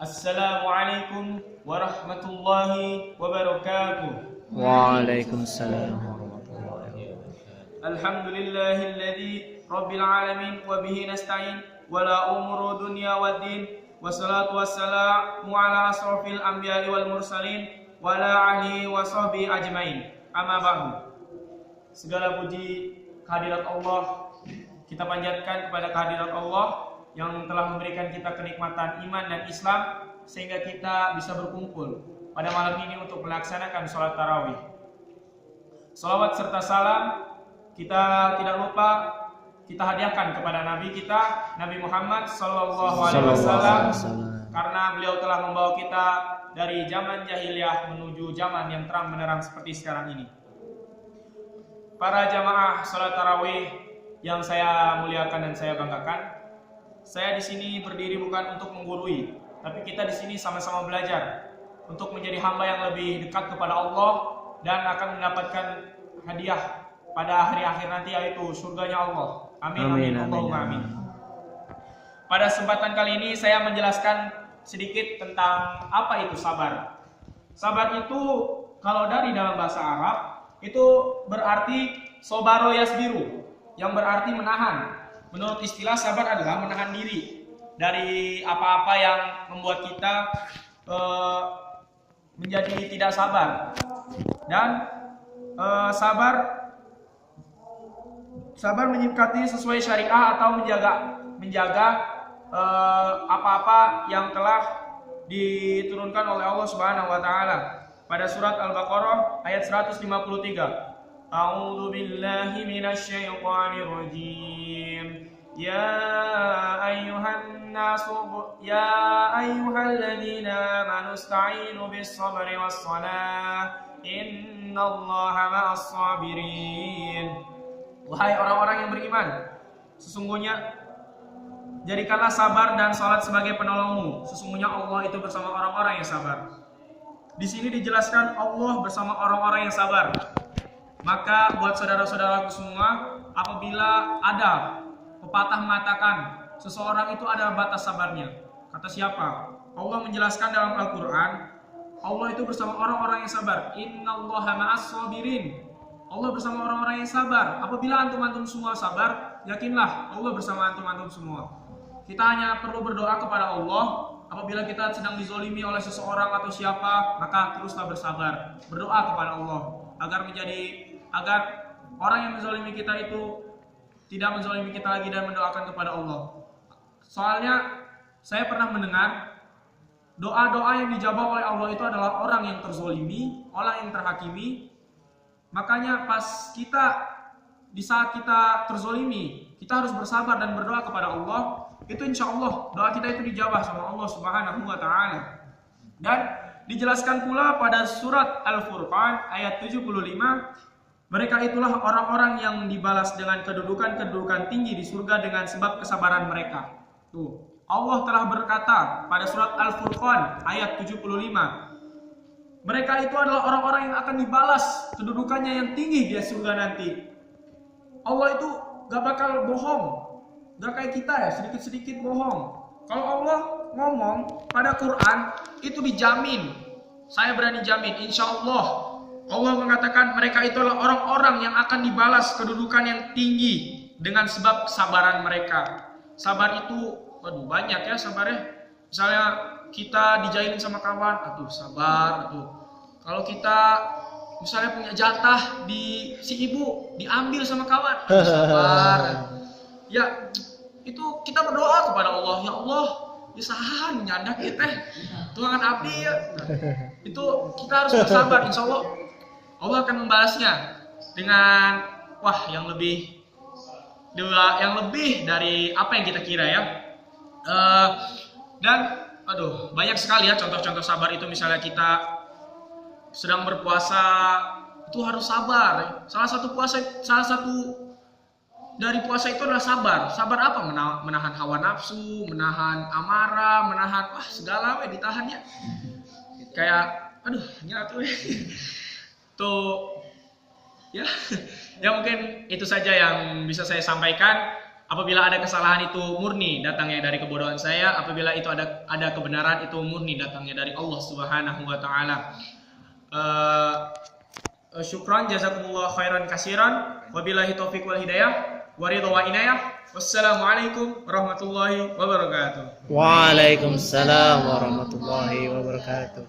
Assalamualaikum warahmatullahi wabarakatuh. Waalaikumsalam warahmatullahi wabarakatuh. Alhamdulillahilladzi rabbil alamin wa bihi nasta'in wala umuru dunya waddin wassalatu wassalamu ala asrofil anbiya'i wal mursalin wa ala alihi wa sahbihi ajmain. Amma ba'du. Segala puji kehadirat Allah kita panjatkan kepada kehadirat Allah yang telah memberikan kita kenikmatan iman dan Islam sehingga kita bisa berkumpul pada malam ini untuk melaksanakan sholat tarawih. Salawat serta salam kita tidak lupa kita hadiahkan kepada Nabi kita, Nabi Muhammad Sallallahu Alaihi Wasallam, karena beliau telah membawa kita dari zaman jahiliyah menuju zaman yang terang benderang seperti sekarang ini. Para jamaah sholat tarawih yang saya muliakan dan saya banggakan, saya di sini berdiri bukan untuk menggurui, tapi kita di sini sama-sama belajar untuk menjadi hamba yang lebih dekat kepada Allah dan akan mendapatkan hadiah pada hari akhir nanti, yaitu surganya Allah. Amin, amin, Allahumma amin. Pada kesempatan kali ini saya menjelaskan sedikit tentang apa itu sabar. Sabar itu kalau dari dalam bahasa Arab itu berarti sobaro yasbiru, yang berarti menahan. Menurut istilah sabar adalah menahan diri dari apa-apa yang membuat kita menjadi tidak sabar. Dan sabar menyikapi sesuai syariah atau menjaga apa-apa yang telah diturunkan oleh Allah Subhanahu wa taala. Pada surat Al-Baqarah ayat 153. A'udzu billahi minasy syaithanir rajim. Ya ayyuhalladzina amanu ista'inu bis-sabri was-salah. Innallaha ma'as sabirin. Wahai orang-orang yang beriman, sesungguhnya jadikanlah sabar dan salat sebagai penolongmu. Sesungguhnya Allah itu bersama orang-orang yang sabar. Di sini dijelaskan Allah bersama orang-orang yang sabar. Maka buat saudara-saudaraku semua, apabila ada pepatah mengatakan seseorang itu ada batas sabarnya, kata siapa? Allah menjelaskan dalam Al-Quran, Allah itu bersama orang-orang yang sabar. Innallaha ma'as sabirin. Allah bersama orang-orang yang sabar. Apabila antum-antum semua sabar, yakinlah Allah bersama antum-antum semua. Kita hanya perlu berdoa kepada Allah. Apabila kita sedang dizolimi oleh seseorang atau siapa, maka teruslah bersabar. Berdoa kepada Allah agar orang yang menzalimi kita itu tidak menzalimi kita lagi dan mendoakan kepada Allah. Soalnya saya pernah mendengar doa-doa yang dijawab oleh Allah itu adalah orang yang terzalimi, orang yang terhakimi. Makanya di saat kita terzalimi, kita harus bersabar dan berdoa kepada Allah. Itu insya Allah doa kita itu dijawab sama Allah Subhanahu wa taala. Dan dijelaskan pula pada surat Al-Furqan ayat 75, mereka itulah orang-orang yang dibalas dengan kedudukan tinggi di surga dengan sebab kesabaran mereka. Tuh, Allah telah berkata pada surat Al-Furqan ayat 75, mereka itu adalah orang-orang yang akan dibalas kedudukannya yang tinggi di surga nanti. Allah itu gak bakal bohong, gak kayak kita ya, sedikit-sedikit bohong. Kalau Allah ngomong pada Quran itu dijamin, saya berani jamin, insya Allah Allah mengatakan mereka itu adalah orang-orang yang akan dibalas kedudukan yang tinggi dengan sebab kesabaran mereka. Sabar itu, waduh banyak ya sabarnya. Misalnya kita dijailin sama kawan, aduh sabar, aduh. Kalau kita misalnya punya jatah di si ibu diambil sama kawan, aduh, sabar. Ya, itu kita berdoa kepada Allah, ya Allah, disahan nyandak kita, Tuhan abdi ya. Itu kita harus bersabar, insya Allah Allah akan membalasnya dengan yang lebih dari apa yang kita kira ya. Dan banyak sekali ya contoh-contoh sabar itu. Misalnya kita sedang berpuasa itu harus sabar. Salah satu dari puasa itu adalah sabar. Sabar apa? Menahan hawa nafsu, menahan amarah, menahan segala ditahan ya. Kayak nyatu tuh ya mungkin itu saja yang bisa saya sampaikan. Apabila ada kesalahan itu murni datangnya dari kebodohan saya, apabila itu ada kebenaran itu murni datangnya dari Allah Subhanahu wa taala. Syukran jazakumullah khairan katsiran. Wabillahi taufiq wal hidayah. Wa ridha wa inayah. Wassalamualaikum warahmatullahi wabarakatuh. Waalaikumsalam warahmatullahi wabarakatuh.